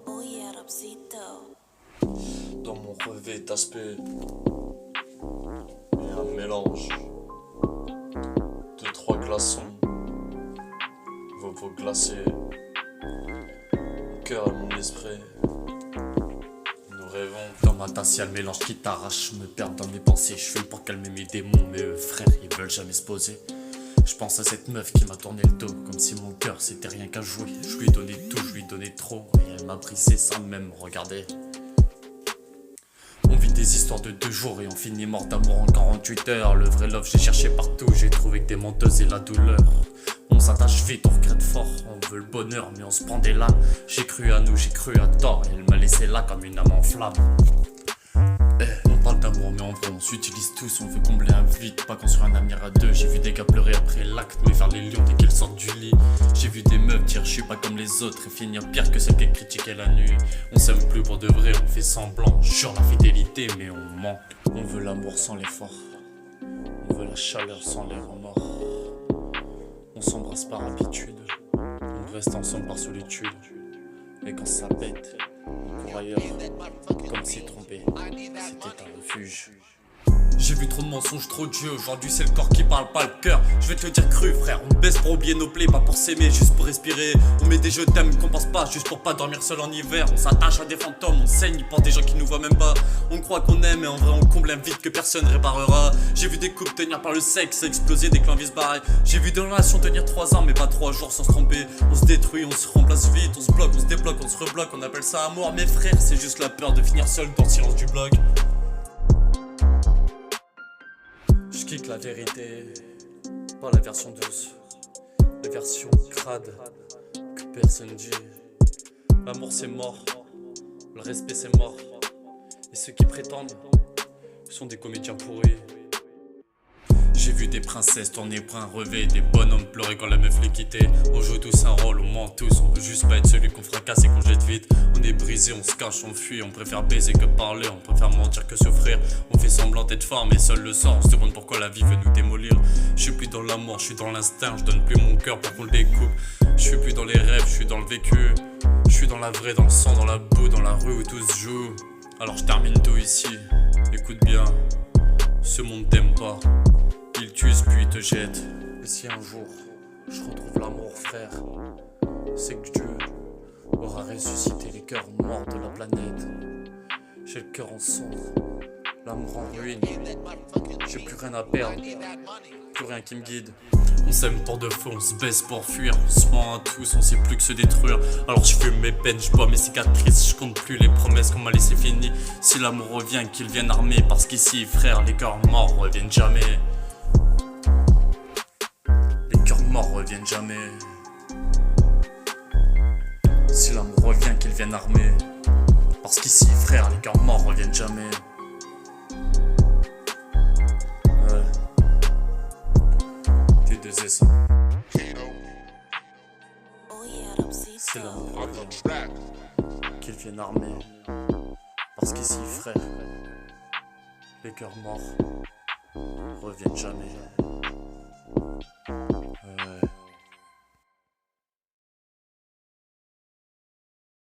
Oh yeah, Rapsito. Dans mon revêt d'aspect, il y a un mélange de 3 glaçons, vos glacés, mon cœur et mon esprit. Nous rêvons. Dans ma tasse, y'a le mélange qui t'arrache, je me perds dans mes pensées. Je fume pour calmer mes démons, mais eux, frère, ils veulent jamais se poser. Je pense à cette meuf qui m'a tourné le dos, comme si mon cœur c'était rien qu'à jouer. Je lui donnais tout, je lui donnais trop, et elle m'a brisé sans même me regarder. On vit des histoires de 2 jours et on finit mort d'amour en 48 heures. Le vrai love j'ai cherché partout, j'ai trouvé que des menteuses et la douleur. On s'attache vite, on regrette fort, on veut le bonheur mais on se prend des lames. J'ai cru à nous, j'ai cru à tort et elle m'a laissé là comme une âme en flamme. On parle d'amour mais en vrai on s'utilise tous, on veut combler un vide, pas construire un avenir à deux. J'ai vu des gars pleurer après l'acte mais faire les lions dès qu'ils sortent du lit. J'ai vu des meufs dire je suis pas comme les autres et finir pire que celle qui critiquait la nuit. On s'aime plus pour de vrai, on fait semblant, jure la fidélité mais on manque. On veut l'amour sans l'effort, on veut la chaleur sans les remords. On s'embrasse par habitude, on reste ensemble par solitude. Et quand ça pète, on court ailleurs, comme si trompé, c'était un refuge. J'ai vu trop de mensonges, trop de jeux, aujourd'hui c'est le corps qui parle, pas le cœur. Je vais te le dire cru frère, on baisse pour oublier nos plaies, pas pour s'aimer, juste pour respirer. On met des jeux thèmes qu'on pense pas, juste pour pas dormir seul en hiver. On s'attache à des fantômes, on saigne pour des gens qui nous voient même pas. On croit qu'on aime et en vrai on comble un vide que personne réparera. J'ai vu des couples tenir par le sexe, exploser des clans se barrer. J'ai vu des relations tenir 3 ans mais pas 3 jours sans se tromper. On se détruit, on se remplace vite, on se bloque, on se débloque, on se rebloque. On appelle ça amour, mes frères, c'est juste la peur de finir seul dans le silence du bloc. Je kick la vérité, pas la version douce, la version crade que personne dit. L'amour c'est mort, le respect c'est mort, et ceux qui prétendent sont des comédiens pourris. J'ai vu des princesses tourner pour un revêt, des bonhommes pleurer quand la meuf les quittait. On joue tous un rôle, on ment tous, on veut juste pas être celui qu'on fracasse et qu'on jette vite. On est brisé, on se cache, on fuit, on préfère baiser que parler, on préfère mentir que souffrir. On fait semblant d'être fort mais seul le sort, on se demande pourquoi la vie veut nous démolir. Je suis plus dans l'amour, je suis dans l'instinct, je donne plus mon cœur pour qu'on le découpe. Je suis plus dans les rêves, je suis dans le vécu. Je suis dans la vraie, dans le sang, dans la boue, dans la rue où tout se joue. Alors je termine tout ici, écoute bien, ce monde t'aime pas. Il t'use puis il te jette. Et si un jour je retrouve l'amour frère, c'est que Dieu aura ressuscité les cœurs noirs de la planète. J'ai le cœur en cendres, l'amour en ruine. J'ai plus rien à perdre, plus rien qui me guide. On s'aime pour de faux, on se baisse pour fuir. On se ment à tous, on sait plus que se détruire. Alors je fume mes peines, je bois mes cicatrices. Je compte plus les promesses qu'on m'a laissé finies. Si l'amour revient, qu'il vienne armé. Parce qu'ici frère, les cœurs morts reviennent jamais. Reviennent jamais. Si l'amour revient, qu'il vienne armé. Parce qu'ici, frère, les cœurs morts reviennent jamais. Ouais. T2S. Oh yeah, Si Rapsito. l'amour revient, qu'il vienne armé. Parce qu'ici, frère, les cœurs morts reviennent jamais.